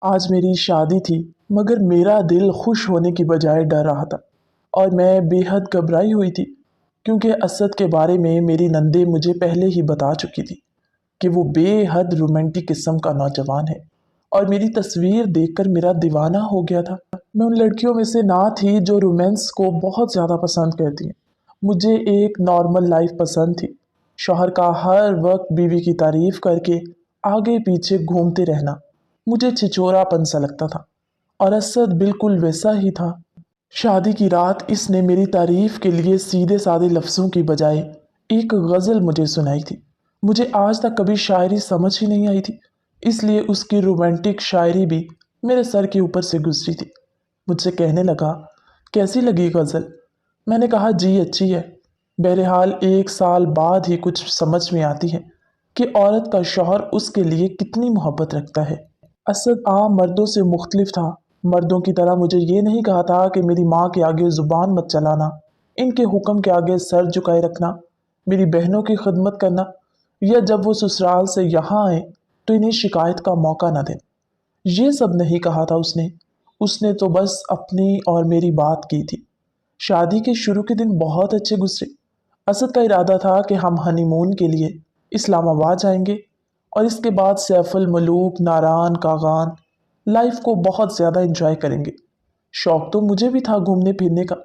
आज मेरी शादी थी, मगर मेरा दिल खुश होने की बजाय डर रहा था और मैं बेहद घबराई हुई थी क्योंकि असद के बारे में मेरी नंदे मुझे पहले ही बता चुकी थी कि वो बेहद रोमांटिक किस्म का नौजवान है और मेरी तस्वीर देखकर मेरा दीवाना हो गया था। मैं उन लड़कियों में से ना थी जो रोमांस को बहुत ज़्यादा पसंद करती हैं। मुझे एक नॉर्मल लाइफ पसंद थी, शौहर का हर वक्त बीवी की तारीफ करके आगे पीछे घूमते रहना मुझे छिछोरापन सा लगता था और असद बिल्कुल वैसा ही था। शादी की रात इसने मेरी तारीफ के लिए सीधे साधे लफ्ज़ों की बजाय एक गज़ल मुझे सुनाई थी। मुझे आज तक कभी शायरी समझ ही नहीं आई थी, इसलिए उसकी रोमांटिक शायरी भी मेरे सर के ऊपर से गुजरी थी। मुझसे कहने लगा, कैसी लगी गज़ल? मैंने कहा, जी अच्छी है। बहरहाल 1 साल बाद ही कुछ समझ में आती है कि औरत का शौहर उसके लिए कितनी मोहब्बत रखता है। असद आम मर्दों से मुख्तलिफ था। मर्दों की तरह मुझे ये नहीं कहा था कि मेरी माँ के आगे ज़ुबान मत चलाना, इनके हुक्म के आगे सर झुकाए रखना, मेरी बहनों की खिदमत करना, या जब वो ससुराल से यहाँ आए तो इन्हें शिकायत का मौका न दें। ये सब नहीं कहा था उसने तो बस अपनी और मेरी बात की थी। शादी के शुरू के दिन बहुत अच्छे गुजरे। असद का इरादा था कि हम हनीमून के लिए इस्लामाबाद जाएंगे और इसके बाद सैफुल मलूक, नारान, कागान लाइफ को बहुत ज़्यादा एंजॉय करेंगे। शौक तो मुझे भी था घूमने फिरने का,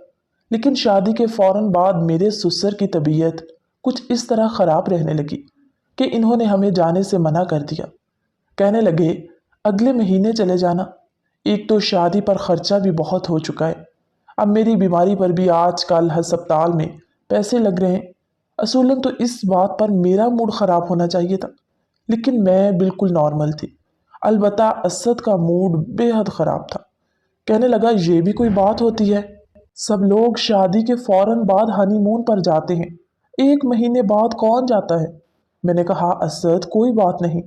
लेकिन शादी के फ़ौरन बाद मेरे ससुर की तबीयत कुछ इस तरह ख़राब रहने लगी कि इन्होंने हमें जाने से मना कर दिया। कहने लगे, अगले महीने चले जाना, एक तो शादी पर ख़र्चा भी बहुत हो चुका है, अब मेरी बीमारी पर भी आजकल हस्पताल में पैसे लग रहे हैं। असूलन तो इस बात पर मेरा मूड ख़राब होना चाहिए था, लेकिन मैं बिल्कुल नॉर्मल थी। अलबत्ता असद का मूड बेहद ख़राब था। कहने लगा, ये भी कोई बात होती है? सब लोग शादी के फ़ौरन बाद हनीमून पर जाते हैं, 1 महीने बाद कौन जाता है? मैंने कहा, असद कोई बात नहीं,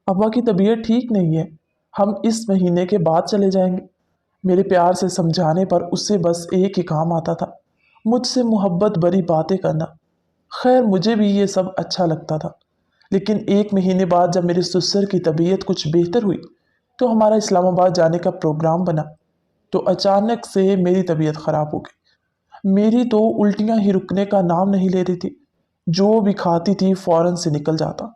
अब्बा की तबीयत ठीक नहीं है, हम इस महीने के बाद चले जाएंगे। मेरे प्यार से समझाने पर उससे बस एक ही काम आता था, मुझसे मोहब्बत भरी बातें करना। खैर मुझे भी ये सब अच्छा लगता था, लेकिन 1 महीने बाद जब मेरे ससुर की तबीयत कुछ बेहतर हुई तो हमारा इस्लामाबाद जाने का प्रोग्राम बना। तो अचानक से मेरी तबीयत ख़राब हो गई। मेरी तो उल्टियाँ ही रुकने का नाम नहीं ले रही थी। जो भी खाती थी फ़ौरन से निकल जाता।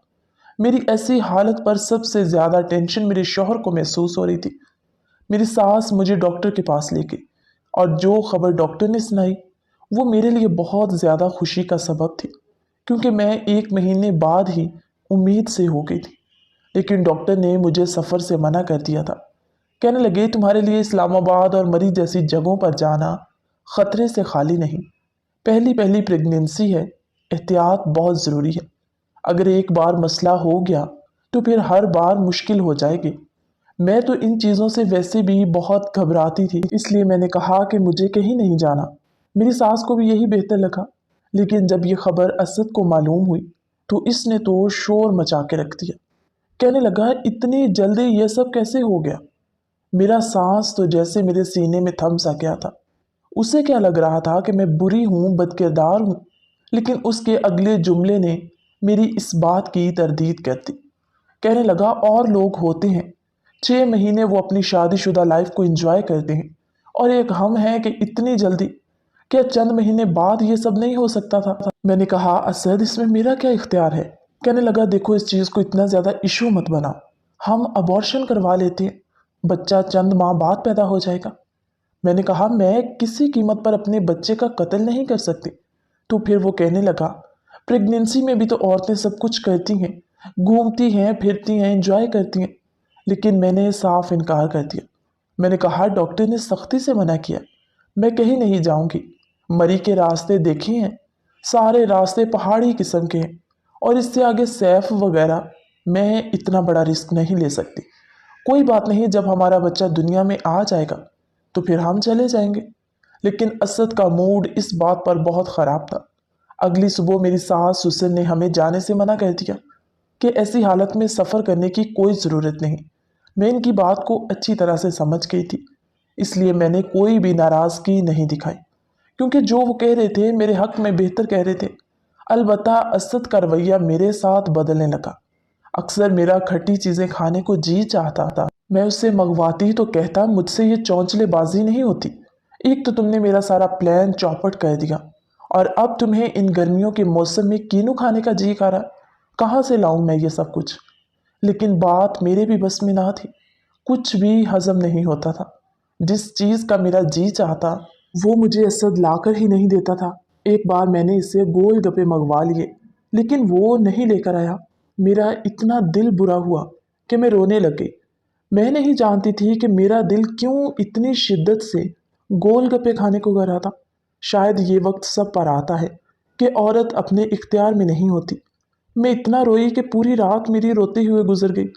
मेरी ऐसी हालत पर सबसे ज़्यादा टेंशन मेरे शौहर को महसूस हो रही थी। मेरी सास मुझे डॉक्टर के पास ले गई और जो खबर डॉक्टर ने सुनाई वो मेरे लिए बहुत ज़्यादा खुशी का सबब थी, क्योंकि मैं 1 महीने बाद ही उम्मीद से हो गई थी। लेकिन डॉक्टर ने मुझे सफ़र से मना कर दिया था। कहने लगे, तुम्हारे लिए इस्लामाबाद और मरी जैसी जगहों पर जाना ख़तरे से खाली नहीं। पहली पहली प्रेगनेंसी है, एहतियात बहुत ज़रूरी है। अगर एक बार मसला हो गया तो फिर हर बार मुश्किल हो जाएगी। मैं तो इन चीज़ों से वैसे भी बहुत घबराती थी, इसलिए मैंने कहा कि मुझे कहीं नहीं जाना। मेरी सास को भी यही बेहतर लगा, लेकिन जब ये खबर असद को मालूम हुई तो इसने तो शोर मचा के रख दिया। कहने लगा, इतनी जल्दी ये सब कैसे हो गया? मेरा सांस तो जैसे मेरे सीने में थम सा गया था। उसे क्या लग रहा था कि मैं बुरी हूँ, बदकिरदार हूँ, लेकिन उसके अगले जुमले ने मेरी इस बात की तरदीद कर दी। कहने लगा, और लोग होते हैं 6 महीने वो अपनी शादीशुदा लाइफ को एंजॉय करते हैं, और एक हम हैं कि इतनी जल्दी, क्या चंद महीने बाद ये सब नहीं हो सकता था? मैंने कहा, असद इसमें मेरा क्या इख्तियार है? कहने लगा, देखो इस चीज़ को इतना ज़्यादा इशू मत बनाओ, हम अबॉर्शन करवा लेते हैं, बच्चा चंद माह बाद पैदा हो जाएगा। मैंने कहा, मैं किसी कीमत पर अपने बच्चे का कत्ल नहीं कर सकती। तो फिर वो कहने लगा, प्रेगनेंसी में भी तो औरतें सब कुछ करती हैं, घूमती हैं, फिरती हैं, एंजॉय करती हैं। लेकिन मैंने साफ इनकार कर दिया। मैंने कहा, डॉक्टर ने सख्ती से मना किया, मैं कहीं नहीं जाऊंगी। मरी के रास्ते देखे हैं, सारे रास्ते पहाड़ी किस्म के हैं, और इससे आगे सैफ वगैरह मैं इतना बड़ा रिस्क नहीं ले सकती। कोई बात नहीं, जब हमारा बच्चा दुनिया में आ जाएगा तो फिर हम चले जाएंगे। लेकिन असद का मूड इस बात पर बहुत ख़राब था। अगली सुबह मेरी सास ससुर ने हमें जाने से मना कर दिया कि ऐसी हालत में सफ़र करने की कोई ज़रूरत नहीं। मैं इनकी बात को अच्छी तरह से समझ गई थी, इसलिए मैंने कोई भी नाराज़गी नहीं दिखाई, क्योंकि जो वो कह रहे थे मेरे हक़ में बेहतर कह रहे थे। अलबत्ता असद का रवैया मेरे साथ बदलने लगा। अक्सर मेरा खट्टी चीज़ें खाने को जी चाहता था। मैं उससे मंगवाती तो कहता मुझसे ये चौंचले बाजी नहीं होती। एक तो तुमने मेरा सारा प्लान चौपट कर दिया और अब तुम्हें इन गर्मियों के मौसम में कीनू खाने का जी कर रहा। कहाँ से लाऊं मैं ये सब कुछ? लेकिन बात मेरे भी बस में ना थी। कुछ भी हजम नहीं होता था। जिस चीज़ का मेरा जी चाहता वो मुझे असद लाकर ही नहीं देता था। एक बार मैंने इससे गोल गप्पे मंगवा लिए लेकिन वो नहीं लेकर आया। मेरा इतना दिल बुरा हुआ कि मैं रोने लग गई। मैं नहीं जानती थी कि मेरा दिल क्यों इतनी शिद्दत से गोलगप्पे खाने को कर रहा था। शायद ये वक्त सब पर आता है कि औरत अपने इख्तियार में नहीं होती। मैं इतना रोई कि पूरी रात मेरी रोते हुए गुजर गई।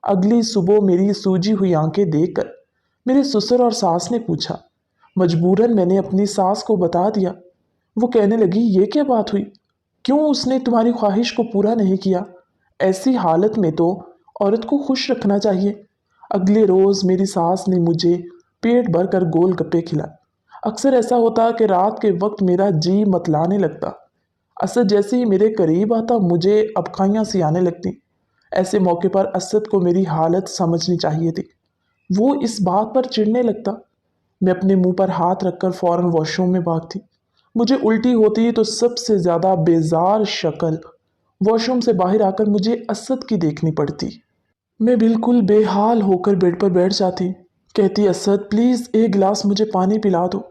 अगली सुबह मेरी सूजी हुई आंखें देखकर मेरे ससुर और सास ने पूछा। मजबूरन मैंने अपनी सास को बता दिया। वो कहने लगी, ये क्या बात हुई? क्यों उसने तुम्हारी ख्वाहिश को पूरा नहीं किया? ऐसी हालत में तो औरत को खुश रखना चाहिए। अगले रोज़ मेरी सास ने मुझे पेट भर कर गोलगप्पे खिलाए। अक्सर ऐसा होता कि रात के वक्त मेरा जी मतलाने लगता। असद जैसे ही मेरे करीब आता मुझे अबकाइयाँ सी आने लगती। ऐसे मौके पर असद को मेरी हालत समझनी चाहिए थी। वो इस बात पर चिढ़ने लगता। मैं अपने मुंह पर हाथ रखकर फौरन वॉशरूम में भागती। मुझे उल्टी होती तो सबसे ज़्यादा बेजार शक्ल वॉशरूम से बाहर आकर मुझे असद की देखनी पड़ती। मैं बिल्कुल बेहाल होकर बेड पर बैठ जाती। कहती, असद प्लीज़ एक गिलास मुझे पानी पिला दो।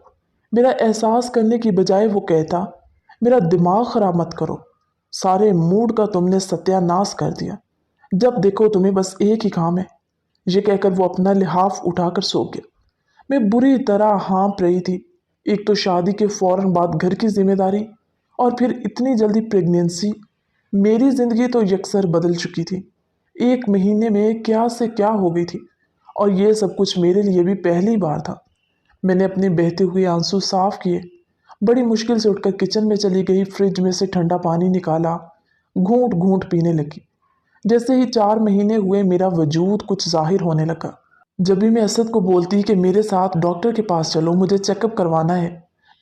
मेरा एहसास करने की बजाय वो कहता, मेरा दिमाग ख़राब मत करो, सारे मूड का तुमने सत्यानाश कर दिया। जब देखो तुम्हें बस एक ही काम है। ये कहकर वो अपना लिहाफ उठाकर सो गया। मैं बुरी तरह हाँप रही थी। एक तो शादी के फौरन बाद घर की जिम्मेदारी और फिर इतनी जल्दी प्रेगनेंसी। मेरी ज़िंदगी तो यकसर बदल चुकी थी। एक महीने में क्या से क्या हो गई थी और ये सब कुछ मेरे लिए भी पहली बार था। मैंने अपने बहते हुए आंसू साफ किए। बड़ी मुश्किल से उठकर किचन में चली गई। फ्रिज में से ठंडा पानी निकाला, घूंट घूंट पीने लगी। जैसे ही 4 महीने हुए मेरा वजूद कुछ जाहिर होने लगा। जब भी मैं असद को बोलती कि मेरे साथ डॉक्टर के पास चलो, मुझे चेकअप करवाना है,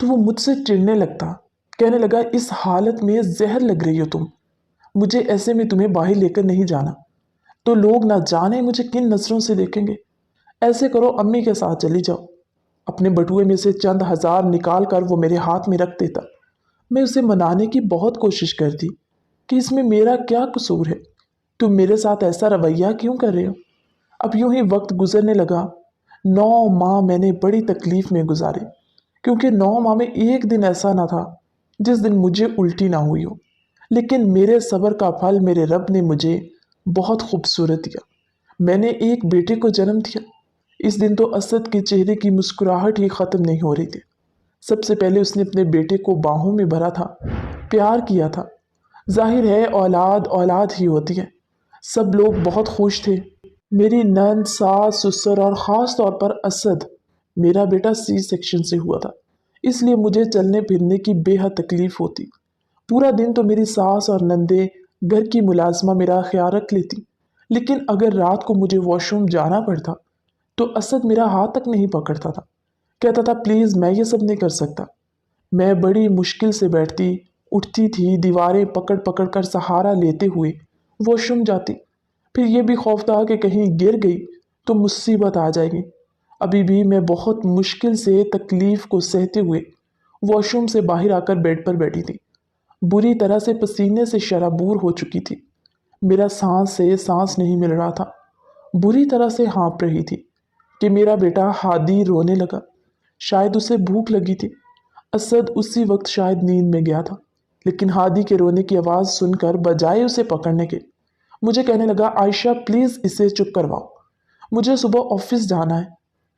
तो वो मुझसे चिढ़ने लगता। कहने लगा, इस हालत में जहर लग रही हो तुम, मुझे ऐसे में तुम्हें बाहर लेकर नहीं जाना तो लोग ना जाने मुझे किन नज़रों से देखेंगे। ऐसे करो, अम्मी के साथ चली जाओ। अपने बटुए में से चंद हजार निकाल कर वो मेरे हाथ में रख देता। मैं उसे मनाने की बहुत कोशिश करती कि इसमें मेरा क्या कसूर है, तुम मेरे साथ ऐसा रवैया क्यों कर रहे हो। अब यूं ही वक्त गुजरने लगा। 9 माह मैंने बड़ी तकलीफ में गुजारे, क्योंकि 9 माह में एक दिन ऐसा ना था जिस दिन मुझे उल्टी ना हुई हो। लेकिन मेरे सब्र का फल मेरे रब ने मुझे बहुत खूबसूरत दिया। मैंने एक बेटे को जन्म दिया। इस दिन तो असद के चेहरे की मुस्कुराहट ही ख़त्म नहीं हो रही थी। सबसे पहले उसने अपने बेटे को बाहों में भरा था, प्यार किया था। जाहिर है औलाद औलाद ही होती है। सब लोग बहुत खुश थे। मेरी नंद, सास, ससुर और ख़ास तौर पर असद। मेरा बेटा सी सेक्शन से हुआ था, इसलिए मुझे चलने फिरने की बेहद तकलीफ़ होती। पूरा दिन तो मेरी सास और नंदे घर की मुलाजमा मेरा ख्याल रख लेती, लेकिन अगर रात को मुझे वॉशरूम जाना पड़ता तो असद मेरा हाथ तक नहीं पकड़ता था। कहता था, प्लीज़ मैं ये सब नहीं कर सकता। मैं बड़ी मुश्किल से बैठती, उठती थी, दीवारें पकड़ पकड़ कर सहारा लेते हुए वॉशरूम जाती। फिर ये भी खौफ था कि कहीं गिर गई तो मुसीबत आ जाएगी। अभी भी मैं बहुत मुश्किल से तकलीफ़ को सहते हुए वॉशरूम से बाहर आकर बेड पर बैठी थी। बुरी तरह से पसीने से शराबूर हो चुकी थी। मेरा सांस से सांस नहीं मिल रहा था। बुरी तरह से हाँप रही थी कि मेरा बेटा हादी रोने लगा। शायद उसे भूख लगी थी। असद उसी वक्त शायद नींद में गया था, लेकिन हादी के रोने की आवाज़ सुनकर बजाय उसे पकड़ने के मुझे कहने लगा, आयशा प्लीज़ इसे चुप करवाओ, मुझे सुबह ऑफिस जाना है।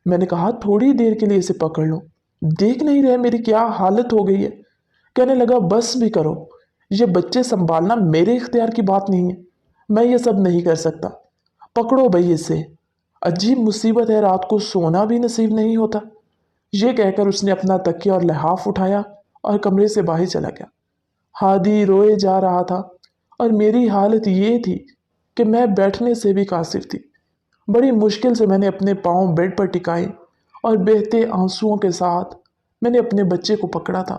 मैंने कहा, थोड़ी देर के लिए इसे पकड़ लो, देख नहीं रहे मेरी क्या हालत हो गई है। कहने लगा, बस भी करो, ये बच्चे संभालना मेरे इख्तियार की बात नहीं है, मैं ये सब नहीं कर सकता। पकड़ो भाई इसे, अजीब मुसीबत है, रात को सोना भी नसीब नहीं होता। ये कहकर उसने अपना तकिया और लिहाफ उठाया और कमरे से बाहर चला गया। हादी रोए जा रहा था और मेरी हालत ये थी कि मैं बैठने से भी कासिर थी। बड़ी मुश्किल से मैंने अपने पाँव बेड पर टिकाए और बहते आंसुओं के साथ मैंने अपने बच्चे को पकड़ा था।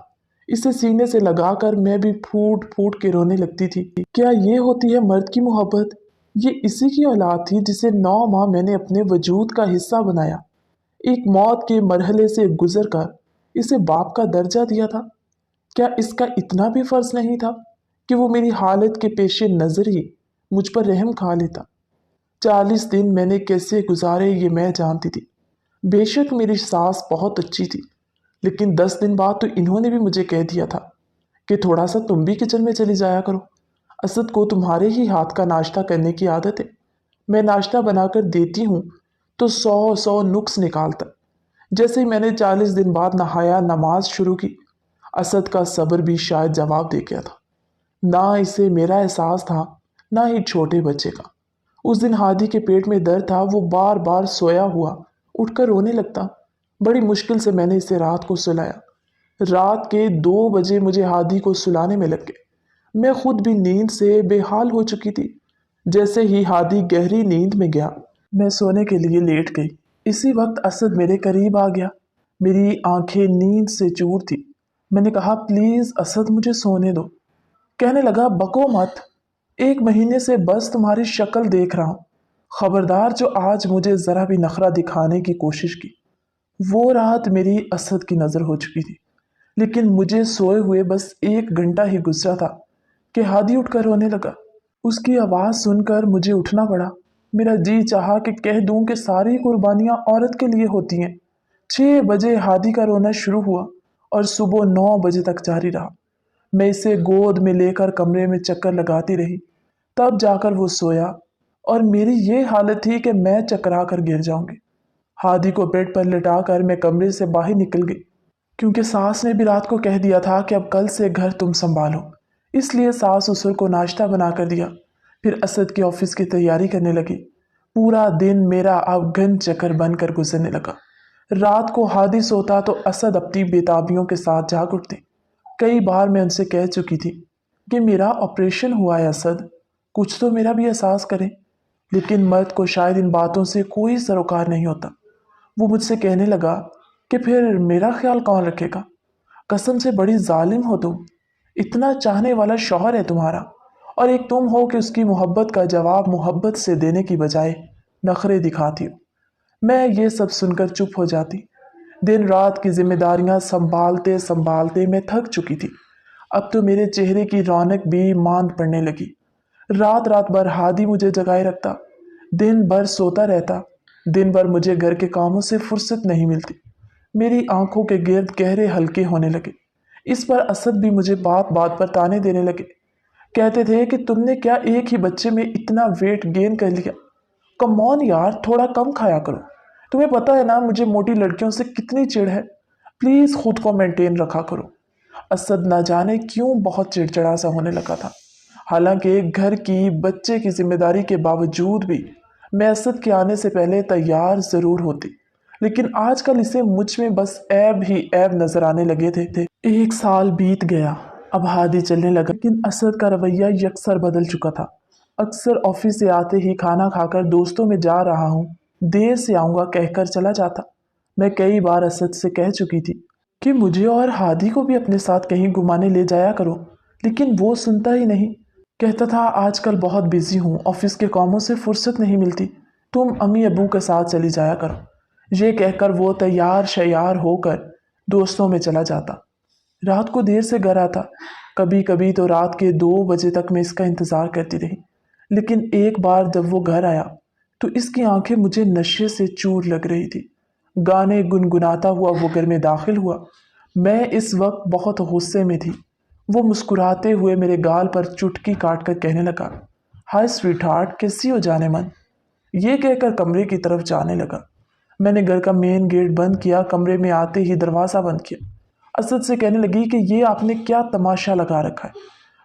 इसे सीने से लगाकर मैं भी फूट फूट के रोने लगती थी। क्या ये होती है मर्द की मोहब्बत? ये इसी की औलाद थी जिसे 9 माह मैंने अपने वजूद का हिस्सा बनाया, एक मौत के मरहले से गुजर कर इसे बाप का दर्जा दिया था। क्या इसका इतना भी फर्ज नहीं था कि वो मेरी हालत के पेश नज़र ही मुझ पर रहम खा लेता। 40 दिन मैंने कैसे गुजारे ये मैं जानती थी। बेशक मेरी सास बहुत अच्छी थी, लेकिन 10 दिन बाद तो इन्होंने भी मुझे कह दिया था कि थोड़ा सा तुम भी किचन में चली जाया करो। असद को तुम्हारे ही हाथ का नाश्ता करने की आदत है। मैं नाश्ता बनाकर देती हूँ तो 100 नुक्स निकालता। जैसे ही मैंने 40 दिन बाद नहाया नमाज शुरू की, असद का सब्र भी शायद जवाब दे गया था। ना इसे मेरा एहसास था, ना ही छोटे बच्चे का। उस दिन हादी के पेट में दर्द था, वो बार बार सोया हुआ उठकर रोने लगता। बड़ी मुश्किल से मैंने इसे रात को सुलाया। रात के 2 बजे मुझे हादी को सुलाने में लग गए। मैं खुद भी नींद से बेहाल हो चुकी थी। जैसे ही हादी गहरी नींद में गया, मैं सोने के लिए लेट गई। इसी वक्त असद मेरे करीब आ गया। मेरी आंखें नींद से चूर थी। मैंने कहा, प्लीज़ असद मुझे सोने दो। कहने लगा, बको मत, 1 महीने से बस तुम्हारी शक्ल देख रहा हूँ। खबरदार जो आज मुझे ज़रा भी नखरा दिखाने की कोशिश की। वो रात मेरी असद की नज़र हो चुकी थी, लेकिन मुझे सोए हुए बस 1 घंटा ही गुजरा था कि हादी उठकर रोने लगा। उसकी आवाज़ सुनकर मुझे उठना पड़ा। मेरा जी चाहा कि कह दूं कि सारी कुर्बानियां औरत के लिए होती हैं। 6 बजे हादी का रोना शुरू हुआ और सुबह 9 बजे तक जारी रहा। मैं इसे गोद में लेकर कमरे में चक्कर लगाती रही, तब जाकर वो सोया और मेरी ये हालत थी कि मैं चकरा कर गिर जाऊंगी। हादी को बेड पर लिटाकर मैं कमरे से बाहर निकल गई, क्योंकि सास ने भी रात को कह दिया था कि अब कल से घर तुम संभालो। इसलिए सास ससुर को नाश्ता बना कर दिया, फिर असद के ऑफिस की तैयारी करने लगी। पूरा दिन मेरा अवगन चक्कर बनकर गुजरने लगा। रात को हादी सोता तो असद अपनी बेताबियों के साथ जाग उठते। कई बार मैं उनसे कह चुकी थी कि मेरा ऑपरेशन हुआ है असद, कुछ तो मेरा भी एहसास करें। लेकिन मर्द को शायद इन बातों से कोई सरोकार नहीं होता। वो मुझसे कहने लगा कि फिर मेरा ख्याल कौन रखेगा? कसम से बड़ी जालिम हो तुम। इतना चाहने वाला शौहर है तुम्हारा, और एक तुम हो कि उसकी मोहब्बत का जवाब मोहब्बत से देने की बजाय नखरे दिखाती हो। मैं ये सब सुनकर चुप हो जाती। दिन रात की जिम्मेदारियां संभालते संभालते मैं थक चुकी थी। अब तो मेरे चेहरे की रौनक भी मांद पड़ने लगी। रात रात भर हादी मुझे जगाए रखता, दिन भर सोता रहता। दिन भर मुझे घर के कामों से फुर्सत नहीं मिलती। मेरी आंखों के गिर्द गहरे हल्के होने लगे। इस पर असद भी मुझे बात बात पर ताने देने लगे। कहते थे कि तुमने क्या एक ही बच्चे में इतना वेट गेन कर लिया? कम ऑन यार, थोड़ा कम खाया करो। तुम्हें पता है ना मुझे मोटी लड़कियों से कितनी चिढ़ है। प्लीज़ खुद को मेंटेन रखा करो। असद ना जाने क्यों बहुत चिड़चिड़ा सा होने लगा था। हालांकि घर की बच्चे की जिम्मेदारी के बावजूद भी मैं असद के आने से पहले तैयार ज़रूर होती, लेकिन आजकल इसे मुझ में बस ऐब ही ऐब नजर आने लगे थे। 1 साल बीत गया, अब हादी चलने लगा, लेकिन असद का रवैया यकसर बदल चुका था। अक्सर ऑफिस से आते ही खाना खाकर दोस्तों में जा रहा हूँ, देर से आऊँगा कहकर चला जाता। मैं कई बार असद से कह चुकी थी कि मुझे और हादी को भी अपने साथ कहीं घुमाने ले जाया करो, लेकिन वो सुनता ही नहीं। कहता था, आजकल बहुत बिजी हूँ, ऑफिस के कामों से फुर्सत नहीं मिलती, तुम अम्मी अब्बू के साथ चली जाया करो। ये कहकर वो तैयार शैयार होकर दोस्तों में चला जाता। रात को देर से घर आता। कभी कभी तो रात के 2 बजे तक मैं इसका इंतज़ार करती रही, लेकिन एक बार जब वो घर आया तो इसकी आंखें मुझे नशे से चूर लग रही थी। गाने गुनगुनाता हुआ वो घर में दाखिल हुआ। मैं इस वक्त बहुत गुस्से में थी। वो मुस्कुराते हुए मेरे गाल पर चुटकी काट कर कहने लगा, हाय स्वीट हार्ट, कैसी हो जाने मन? ये कहकर कमरे की तरफ जाने लगा। मैंने घर का मेन गेट बंद किया। कमरे में आते ही दरवाज़ा बंद किया। असद से कहने लगी कि ये आपने क्या तमाशा लगा रखा है?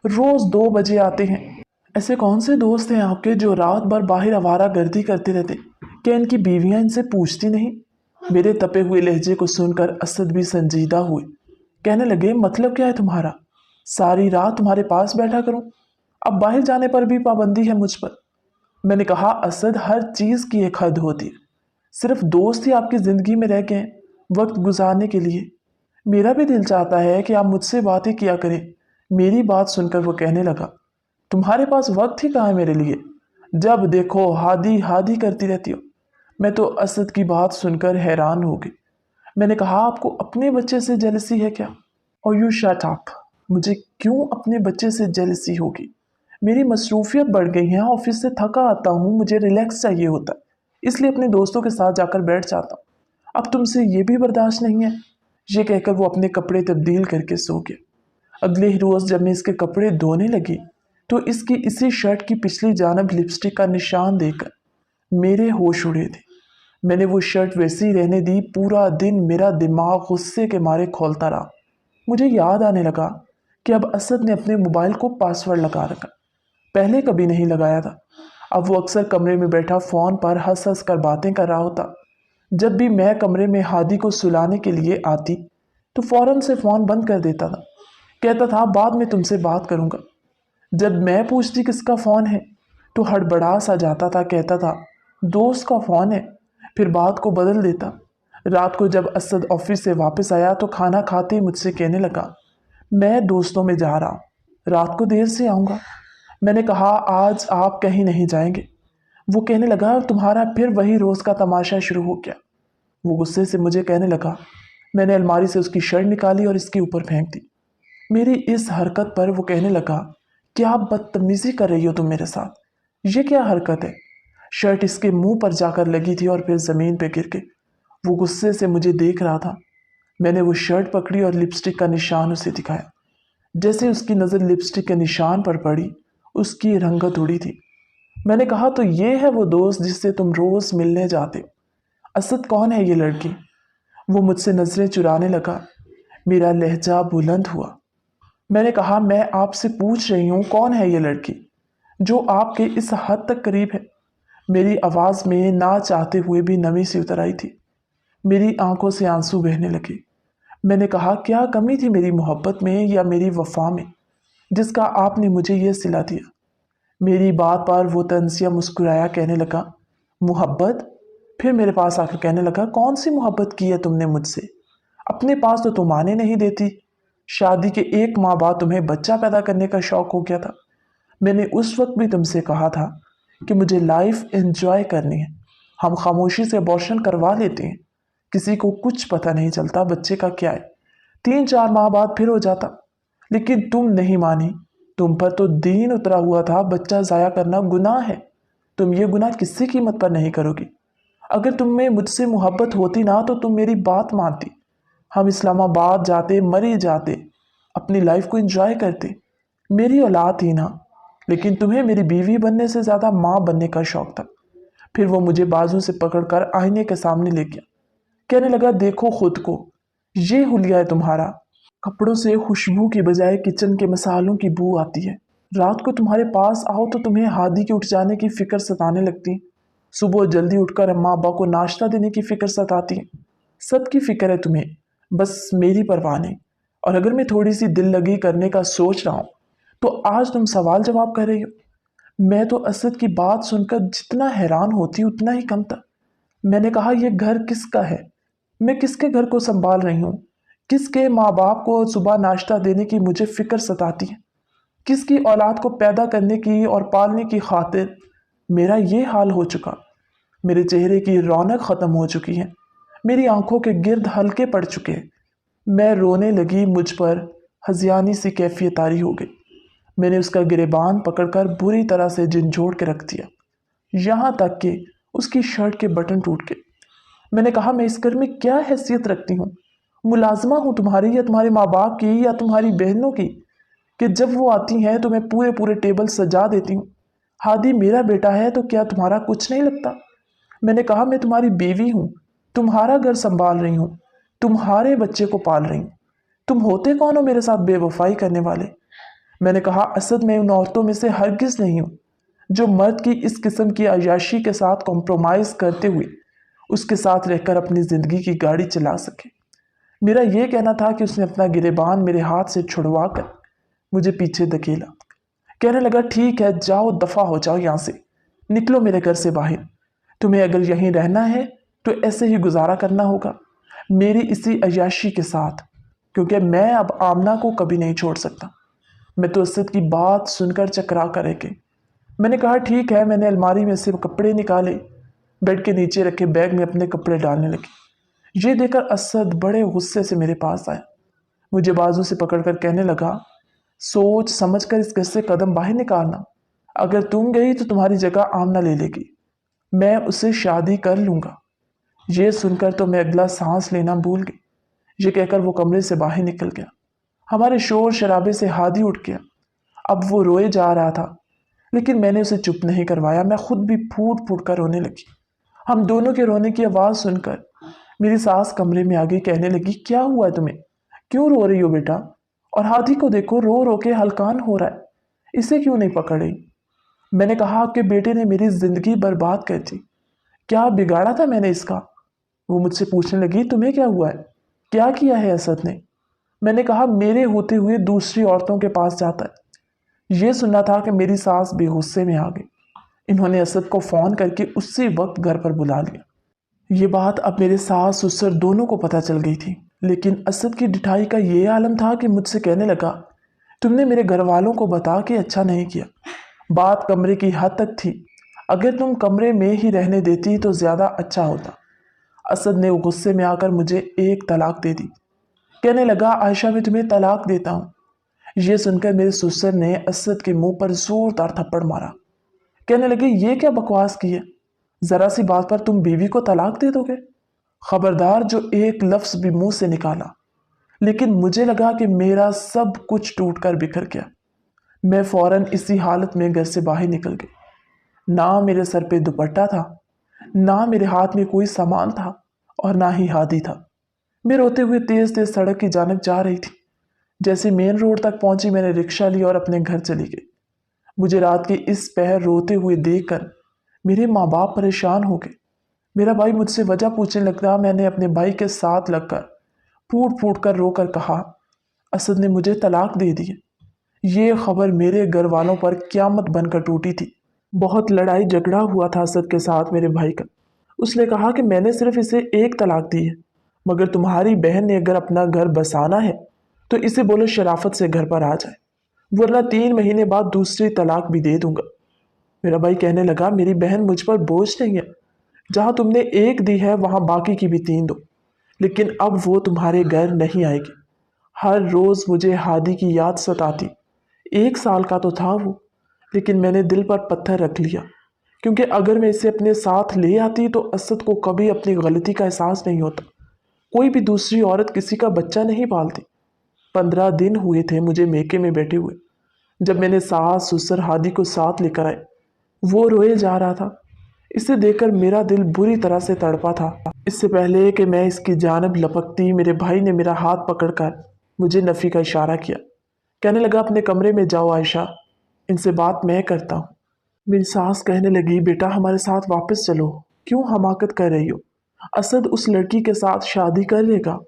रोज़ 2 बजे आते हैं। ऐसे कौन से दोस्त हैं आपके जो रात भर बाहर आवारा गर्दी करते रहते? क्या इनकी बीवियां इनसे पूछती नहीं? मेरे तपे हुए लहजे को सुनकर असद भी संजीदा हुए। कहने लगे, मतलब क्या है तुम्हारा? सारी रात तुम्हारे पास बैठा करूं? अब बाहर जाने पर भी पाबंदी है मुझ पर। मैंने कहा, असद, हर चीज़ की एक हद होती है। सिर्फ दोस्त ही आपकी ज़िंदगी में रह गए हैं वक्त गुजारने के लिए। मेरा भी दिल चाहता है कि आप मुझसे बातें किया करें। मेरी बात सुनकर वो कहने लगा, तुम्हारे पास वक्त ही कहाँ है मेरे लिए? जब देखो हादी हादी करती रहती हो। मैं तो असद की बात सुनकर हैरान हो गई। मैंने कहा, आपको अपने बच्चे से जेलसी है क्या? और यू शट अप। मुझे क्यों अपने बच्चे से जेलसी होगी? मेरी मसरूफियत बढ़ गई है, ऑफिस से थका आता हूँ, मुझे रिलैक्स चाहिए होता है, इसलिए अपने दोस्तों के साथ जाकर बैठ जाता हूँ। अब तुमसे ये भी बर्दाश्त नहीं है? ये कहकर वो अपने कपड़े तब्दील करके सो गया। अगले ही रोज़ जब मैं इसके कपड़े धोने लगी तो इसकी इसी शर्ट की पिछली जानब लिपस्टिक का निशान देखकर मेरे होश उड़े थे। मैंने वो शर्ट वैसी ही रहने दी। पूरा दिन मेरा दिमाग गुस्से के मारे खोलता रहा। मुझे याद आने लगा कि अब असद ने अपने मोबाइल को पासवर्ड लगा रखा। पहले कभी नहीं लगाया था। अब वो अक्सर कमरे में बैठा फ़ोन पर हंस हंस कर बातें कर रहा होता। जब भी मैं कमरे में हादी को सुलाने के लिए आती तो फ़ौरन से फ़ोन बंद कर देता था। कहता था बाद में तुमसे बात करूँगा। जब मैं पूछती किसका फ़ोन है तो हड़बड़ा सा जाता था, कहता था दोस्त का फ़ोन है, फिर बात को बदल देता। रात को जब असद ऑफिस से वापस आया तो खाना खाते ही मुझसे कहने लगा, मैं दोस्तों में जा रहा हूँ, रात को देर से आऊँगा। मैंने कहा, आज आप कहीं नहीं जाएंगे। वो कहने लगा, तुम्हारा फिर वही रोज़ का तमाशा शुरू हो गया। वो गुस्से से मुझे कहने लगा। मैंने अलमारी से उसकी शर्ट निकाली और इसके ऊपर फेंक दी। मेरी इस हरकत पर वो कहने लगा, क्या बदतमीजी कर रही हो तुम मेरे साथ? ये क्या हरकत है? शर्ट इसके मुंह पर जाकर लगी थी और फिर ज़मीन पे गिर गई। वो गुस्से से मुझे देख रहा था। मैंने वो शर्ट पकड़ी और लिपस्टिक का निशान उसे दिखाया। जैसे उसकी नज़र लिपस्टिक के निशान पर पड़ी, उसकी रंगत उड़ी थी। मैंने कहा, तो ये है वो दोस्त जिससे तुम रोज़ मिलने जाते हो? असद कौन है ये लड़की? वो मुझसे नज़रें चुराने लगा। मेरा लहजा बुलंद हुआ। मैंने कहा, मैं आपसे पूछ रही हूँ, कौन है ये लड़की जो आपके इस हद तक करीब है? मेरी आवाज़ में ना चाहते हुए भी नमी सी उतर आई थी। मेरी आंखों से आंसू बहने लगे। मैंने कहा, क्या कमी थी मेरी मोहब्बत में या मेरी वफा में जिसका आपने मुझे यह सिला दिया? मेरी बात पर वो तंजिया मुस्कुराया, कहने लगा, मोहब्बत? फिर मेरे पास आकर कहने लगा, कौन सी मोहब्बत की है तुमने मुझसे? अपने पास तो तुम आने नहीं देती। शादी के 1 माह बाद तुम्हें बच्चा पैदा करने का शौक हो गया था। मैंने उस वक्त भी तुमसे कहा था कि मुझे लाइफ एंजॉय करनी है। हम खामोशी से अबॉर्शन करवा लेते हैं, किसी को कुछ पता नहीं चलता बच्चे का क्या है। 3-4 माह बाद फिर हो जाता। लेकिन तुम नहीं मानी। तुम पर तो दीन उतरा हुआ था, बच्चा ज़ाया करना गुनाह है। तुम ये गुनाह किसी कीमत पर नहीं करोगी। अगर तुम में मुझसे मोहब्बत होती ना तो तुम मेरी बात मानती। हम इस्लामाबाद जाते, मरी जाते, अपनी लाइफ को एंजॉय करते। मेरी औलाद थी ना, लेकिन तुम्हें मेरी बीवी बनने से ज़्यादा माँ बनने का शौक था। फिर वो मुझे बाजू से पकड़कर आईने के सामने ले गया। कहने लगा, देखो खुद को, ये हुलिया है तुम्हारा। कपड़ों से खुशबू की बजाय किचन के मसालों की बू आती है। रात को तुम्हारे पास आओ तो तुम्हें हादी के उठ जाने की फिक्र सताने लगती। सुबह जल्दी उठकर अम्मा अब्बा को नाश्ता देने की फिक्र सताती है। सबकी फिक्र है तुम्हें, बस मेरी परवाह नहीं। और अगर मैं थोड़ी सी दिल लगी करने का सोच रहा हूँ तो आज तुम सवाल जवाब कर रही हो। मैं तो असद की बात सुनकर जितना हैरान होती उतना ही कम था। मैंने कहा, यह घर किसका है? मैं किसके घर को संभाल रही हूँ? किसके माँ बाप को सुबह नाश्ता देने की मुझे फिक्र सताती है? किसकी औलाद को पैदा करने की और पालने की खातिर मेरा ये हाल हो चुका? मेरे चेहरे की रौनक ख़त्म हो चुकी है। मेरी आंखों के गिर्द हल्के पड़ चुके हैं। मैं रोने लगी। मुझ पर हज़ियानी सी कैफियत तारी हो गई। मैंने उसका गिरेबान पकड़कर बुरी तरह से झंझोड़ के रख दिया, यहाँ तक कि उसकी शर्ट के बटन टूट गए। मैंने कहा, मैं इस घर में क्या हैसियत रखती हूँ? मुलाजमा हूँ तुम्हारी या तुम्हारे माँ बाप की या तुम्हारी बहनों की कि जब वो आती हैं तो मैं पूरे पूरे टेबल सजा देती हूँ? हादी मेरा बेटा है तो क्या तुम्हारा कुछ नहीं लगता? मैंने कहा, मैं तुम्हारी बीवी हूँ, तुम्हारा घर संभाल रही हूँ, तुम्हारे बच्चे को पाल रही हूँ। तुम होते कौन हो मेरे साथ बेवफाई करने वाले? मैंने कहा, असद मैं उन औरतों में से हरगिज़ नहीं हूँ जो मर्द की इस किस्म की अय्याशी के साथ कॉम्प्रोमाइज़ करते हुए उसके साथ रहकर अपनी ज़िंदगी की गाड़ी चला सके। मेरा यह कहना था कि उसने अपना गिरेबान मेरे हाथ से छुड़वा कर मुझे पीछे धकेला। कहने लगा, ठीक है, जाओ, दफ़ा हो जाओ यहाँ से, निकलो मेरे घर से बाहर। तुम्हें अगर यहीं रहना है तो ऐसे ही गुजारा करना होगा मेरी इसी अय्याशी के साथ, क्योंकि मैं अब आमना को कभी नहीं छोड़ सकता। मैं तो असद की बात सुनकर चकरा कर रह गई। मैंने कहा ठीक है। मैंने अलमारी में से कपड़े निकाले, बेड के नीचे रखे बैग में अपने कपड़े डालने लगी। ये देखकर असद बड़े गुस्से से मेरे पास आया, मुझे बाजू से पकड़कर कहने लगा, सोच समझ कर इस घर से कदम बाहर निकालना। अगर तुम गई तो तुम्हारी जगह आमना ले लेगी, मैं उससे शादी कर लूंगा। ये सुनकर तो मैं अगला सांस लेना भूल गई। ये कहकर वो कमरे से बाहर निकल गया। हमारे शोर शराबे से हादी उठ गया। अब वो रोए जा रहा था, लेकिन मैंने उसे चुप नहीं करवाया। मैं खुद भी फूट फूट कर रोने लगी। हम दोनों के रोने की आवाज़ सुनकर मेरी सास कमरे में आ गई। कहने लगी, क्या हुआ है तुम्हें, क्यों रो रही हो बेटा? और हाथी को देखो, रो रो के हलकान हो रहा है, इसे क्यों नहीं पकड़ रही? मैंने कहा, आपके बेटे ने मेरी जिंदगी बर्बाद कर दी। क्या बिगाड़ा था मैंने इसका? वो मुझसे पूछने लगी, तुम्हें क्या हुआ है, क्या किया है असद ने? मैंने कहा, मेरे होते हुए दूसरी औरतों के पास जाता है। ये सुनना था कि मेरी सास भी गुस्से में आ गई। इन्होंने असद को फ़ोन करके उसी वक्त घर पर बुला लिया। ये बात अब मेरे सास ससुर दोनों को पता चल गई थी, लेकिन असद की ढिठाई का ये आलम था कि मुझसे कहने लगा, तुमने मेरे घर वालों को बता के अच्छा नहीं किया। बात कमरे की हद तक थी, अगर तुम कमरे में ही रहने देती तो ज़्यादा अच्छा होता। असद ने गुस्से में आकर मुझे एक तलाक दे दी। कहने लगा, आयशा मैं तुम्हें तलाक देता हूँ। ये सुनकर मेरे ससुर ने असद के मुंह पर जोरदार थप्पड़ मारा। कहने लगे, ये क्या बकवास की है, ज़रा सी बात पर तुम बीवी को तलाक दे दोगे? खबरदार जो एक लफ्ज़ भी मुंह से निकाला। लेकिन मुझे लगा कि मेरा सब कुछ टूट कर बिखर गया। मैं फौरन इसी हालत में घर से बाहर निकल गई। ना मेरे सर पे दुपट्टा था, ना मेरे हाथ में कोई सामान था, और ना ही हादी था। मैं रोते हुए तेज तेज सड़क की जानिब जा रही थी। जैसे मेन रोड तक पहुंची, मैंने रिक्शा ली और अपने घर चली गई। मुझे रात के इस पहर रोते हुए देखकर मेरे माँ बाप परेशान हो गए। मेरा भाई मुझसे वजह पूछने लगता। मैंने अपने भाई के साथ लगकर फूट फूट कर रोकर कहा, असद ने मुझे तलाक दे दी है। ये खबर मेरे घर वालों पर क़यामत बनकर टूटी थी। बहुत लड़ाई झगड़ा हुआ था असद के साथ मेरे भाई का। उसने कहा कि मैंने सिर्फ इसे एक तलाक दी है, मगर तुम्हारी बहन ने अगर अपना घर बसाना है तो इसे बोलो शराफत से घर पर आ जाए, वरना 3 महीने बाद दूसरी तलाक भी दे दूंगा। मेरा भाई कहने लगा, मेरी बहन मुझ पर बोझ नहीं है, जहाँ तुमने एक दी है वहाँ बाकी की भी 3 दो, लेकिन अब वो तुम्हारे घर नहीं आएगी। हर रोज़ मुझे हादी की याद सताती। 1 साल का तो था वो, लेकिन मैंने दिल पर पत्थर रख लिया, क्योंकि अगर मैं इसे अपने साथ ले आती तो असद को कभी अपनी गलती का एहसास नहीं होता। कोई भी दूसरी औरत किसी का बच्चा नहीं पालती। 15 दिन हुए थे मुझे मेके में बैठे हुए, जब मैंने सास ससुर हादी को साथ लेकर आए। वो रोए जा रहा था। इसे देखकर मेरा दिल बुरी तरह से तड़पा था। इससे पहले कि मैं इसकी जानब लपकती, मेरे भाई ने मेरा हाथ पकड़कर मुझे नफ़ी का इशारा किया। कहने लगा, अपने कमरे में जाओ आयशा, इनसे बात मैं करता हूँ। मेरी सास कहने लगी, बेटा हमारे साथ वापस चलो, क्यों हमाकत कर रही हो? असद उस लड़की के साथ शादी कर लेगा,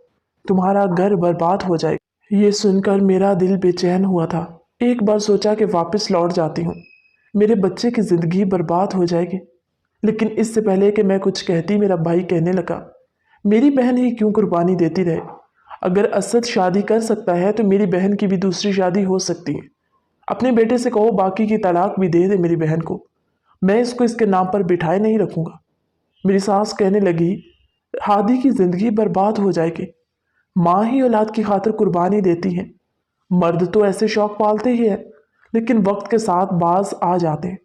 तुम्हारा घर बर्बाद हो जाएगा। ये सुनकर मेरा दिल बेचैन हुआ था। एक बार सोचा कि वापस लौट जाती हूँ, मेरे बच्चे की ज़िंदगी बर्बाद हो जाएगी। लेकिन इससे पहले कि मैं कुछ कहती, मेरा भाई कहने लगा, मेरी बहन ही क्यों कुर्बानी देती रहे? अगर असद शादी कर सकता है तो मेरी बहन की भी दूसरी शादी हो सकती है। अपने बेटे से कहो बाकी की तलाक भी दे दे मेरी बहन को, मैं इसको इसके नाम पर बिठाए नहीं रखूँगा। मेरी सास कहने लगी, हादी की ज़िंदगी बर्बाद हो जाएगी। माँ ही औलाद की खातिर कुर्बानी देती है। मर्द तो ऐसे शौक पालते ही है, लेकिन वक्त के साथ बाज आ जाते हैं।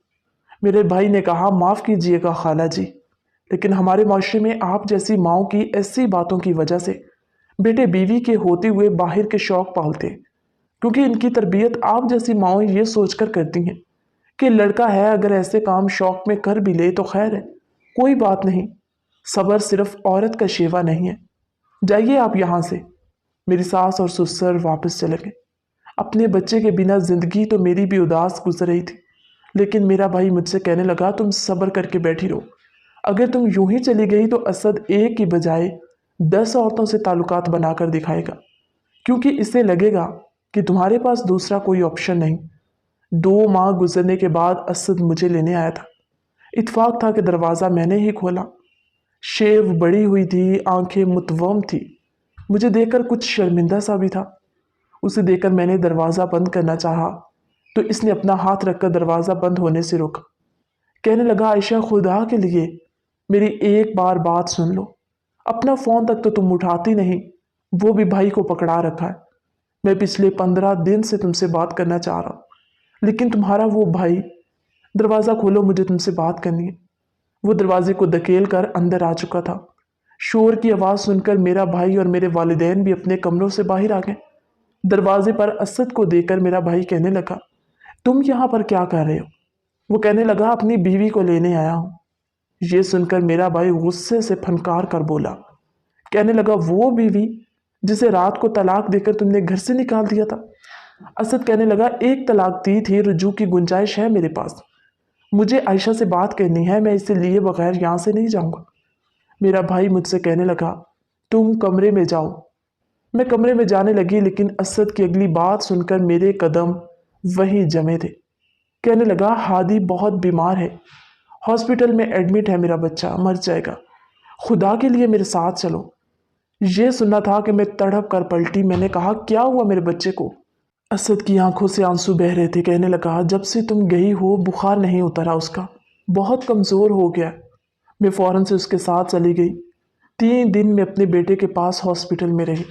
मेरे भाई ने कहा, माफ़ कीजिएगा खाला जी, लेकिन हमारे माशरे में आप जैसी माओं की ऐसी बातों की वजह से बेटे बीवी के होते हुए बाहर के शौक पालते हैं, क्योंकि इनकी तरबियत आप जैसी माओं ये सोचकर करती हैं कि लड़का है, अगर ऐसे काम शौक में कर भी ले तो खैर है, कोई बात नहीं। सब्र सिर्फ औरत का शेवा नहीं है, जाइए आप यहाँ से। मेरी सास और ससुर वापस चले गए। अपने बच्चे के बिना ज़िंदगी तो मेरी भी उदास गुजर रही थी, लेकिन मेरा भाई मुझसे कहने लगा, तुम सब्र करके बैठी रहो। अगर तुम यूं ही चली गई तो असद एक की बजाय 10 औरतों से ताल्लुकात बनाकर दिखाएगा, क्योंकि इसे लगेगा कि तुम्हारे पास दूसरा कोई ऑप्शन नहीं। 2 माह गुजरने के बाद असद मुझे लेने आया था। इत्फाक था कि दरवाज़ा मैंने ही खोला। शेव बड़ी हुई थी, आंखें मुतवम थी। मुझे देखकर कुछ शर्मिंदा सा भी था। उसे देखकर मैंने दरवाज़ा बंद करना चाहा, तो इसने अपना हाथ रखकर दरवाज़ा बंद होने से रोका। कहने लगा, आयशा खुदा के लिए मेरी एक बार बात सुन लो। अपना फ़ोन तक तो तुम उठाती नहीं, वो भी भाई को पकड़ा रखा है। मैं पिछले 15 दिन से तुमसे बात करना चाह रहा हूँ, लेकिन तुम्हारा वो भाई, दरवाज़ा खोलो, मुझे तुमसे बात करनी है। वो दरवाजे को धकेल कर अंदर आ चुका था। शोर की आवाज़ सुनकर मेरा भाई और मेरे वालिदैन भी अपने कमरों से बाहर आ गए। दरवाजे पर असद को देखकर मेरा भाई कहने लगा, तुम यहाँ पर क्या कर रहे हो? वो कहने लगा, अपनी बीवी को लेने आया हूँ। ये सुनकर मेरा भाई गुस्से से फनकार कर बोला। कहने लगा, वो बीवी जिसे रात को तलाक देकर तुमने घर से निकाल दिया था? असद कहने लगा, एक तलाक दी थी, रुजू की गुंजाइश है मेरे पास। मुझे आयशा से बात करनी है, मैं इसे लिए बगैर यहाँ से नहीं जाऊँगा। मेरा भाई मुझसे कहने लगा, तुम कमरे में जाओ। मैं कमरे में जाने लगी, लेकिन असद की अगली बात सुनकर मेरे कदम वहीं जमे थे। कहने लगा, हादी बहुत बीमार है, हॉस्पिटल में एडमिट है, मेरा बच्चा मर जाएगा, खुदा के लिए मेरे साथ चलो। ये सुनना था कि मैं तड़प कर पलटी। मैंने कहा, क्या हुआ मेरे बच्चे को? असद की आंखों से आंसू बह रहे थे। कहने लगा, जब से तुम गई हो बुखार नहीं उतरा उसका, बहुत कमज़ोर हो गया। मैं फ़ौरन से उसके साथ चली गई। 3 दिन में अपने बेटे के पास हॉस्पिटल में रही।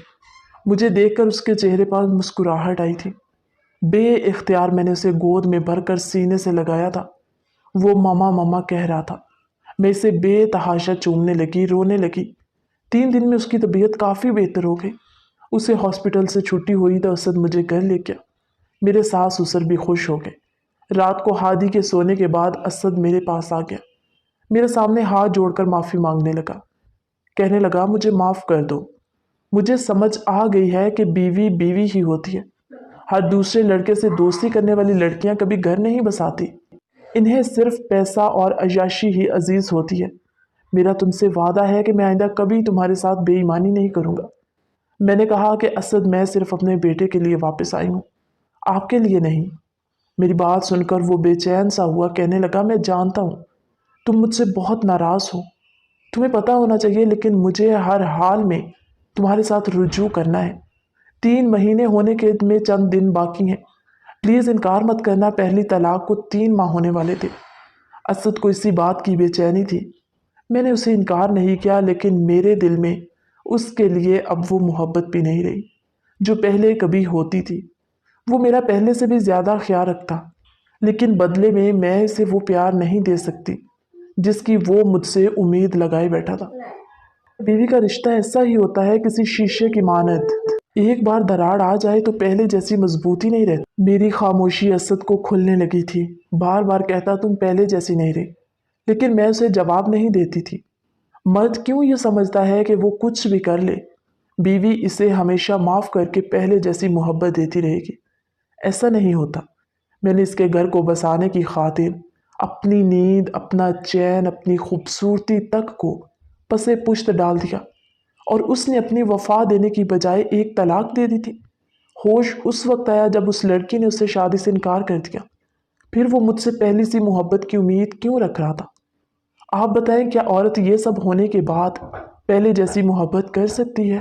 मुझे देखकर उसके चेहरे पर मुस्कुराहट आई थी। बे इख्तियार मैंने उसे गोद में भरकर सीने से लगाया था। वो मामा मामा कह रहा था। मैं इसे बेतहाशा चूमने लगी, रोने लगी। 3 दिन में उसकी तबीयत काफ़ी बेहतर हो गई। उसे हॉस्पिटल से छुट्टी हुई तो असद मुझे घर ले गया। मेरे सास ससुर भी खुश हो गए। रात को हादी के सोने के बाद असद मेरे पास आ गया। मेरे सामने हाथ जोड़कर माफ़ी मांगने लगा। कहने लगा, मुझे माफ़ कर दो। मुझे समझ आ गई है कि बीवी बीवी ही होती है। हर दूसरे लड़के से दोस्ती करने वाली लड़कियां कभी घर नहीं बसाती। इन्हें सिर्फ पैसा और अय्याशी ही अजीज होती है। मेरा तुमसे वादा है कि मैं आइंदा कभी तुम्हारे साथ बेईमानी नहीं करूँगा। मैंने कहा कि असद, मैं सिर्फ अपने बेटे के लिए वापस आई हूँ, आपके लिए नहीं। मेरी बात सुनकर वो बेचैन सा हुआ। कहने लगा, मैं जानता हूँ तुम मुझसे बहुत नाराज़ हो, तुम्हें पता होना चाहिए, लेकिन मुझे हर हाल में तुम्हारे साथ रुजू करना है। 3 महीने होने के में चंद दिन बाकी हैं। प्लीज़ इनकार मत करना, पहली तलाक को 3 माह होने वाले थे। असद को इसी बात की बेचैनी थी। मैंने उसे इनकार नहीं किया, लेकिन मेरे दिल में उसके लिए अब वो मोहब्बत भी नहीं रही जो पहले कभी होती थी। वो मेरा पहले से भी ज़्यादा ख्याल रखता, लेकिन बदले में मैं इसे वो प्यार नहीं दे सकती जिसकी वो मुझसे उम्मीद लगाए बैठा था। बीवी का रिश्ता ऐसा ही होता है, किसी शीशे की मानद। एक बार दरार आ जाए तो पहले जैसी मजबूती नहीं रहती। मेरी खामोशी असद को खुलने लगी थी। बार बार कहता, तुम पहले जैसी नहीं रही, लेकिन मैं उसे जवाब नहीं देती थी। मर्द क्यों ये समझता है कि वो कुछ भी कर ले, बीवी इसे हमेशा माफ़ करके पहले जैसी मोहब्बत देती रहेगी। ऐसा नहीं होता। मैंने इसके घर को बसाने की खातिर अपनी नींद, अपना चैन, अपनी खूबसूरती तक को पसे पुश्त डाल दिया, और उसने अपनी वफा देने की बजाय एक तलाक दे दी थी। होश उस वक्त आया जब उस लड़की ने उससे शादी से इनकार कर दिया। फिर वो मुझसे पहली सी मोहब्बत की उम्मीद क्यों रख रहा था? आप बताएं, क्या औरत ये सब होने के बाद पहले जैसी मोहब्बत कर सकती है?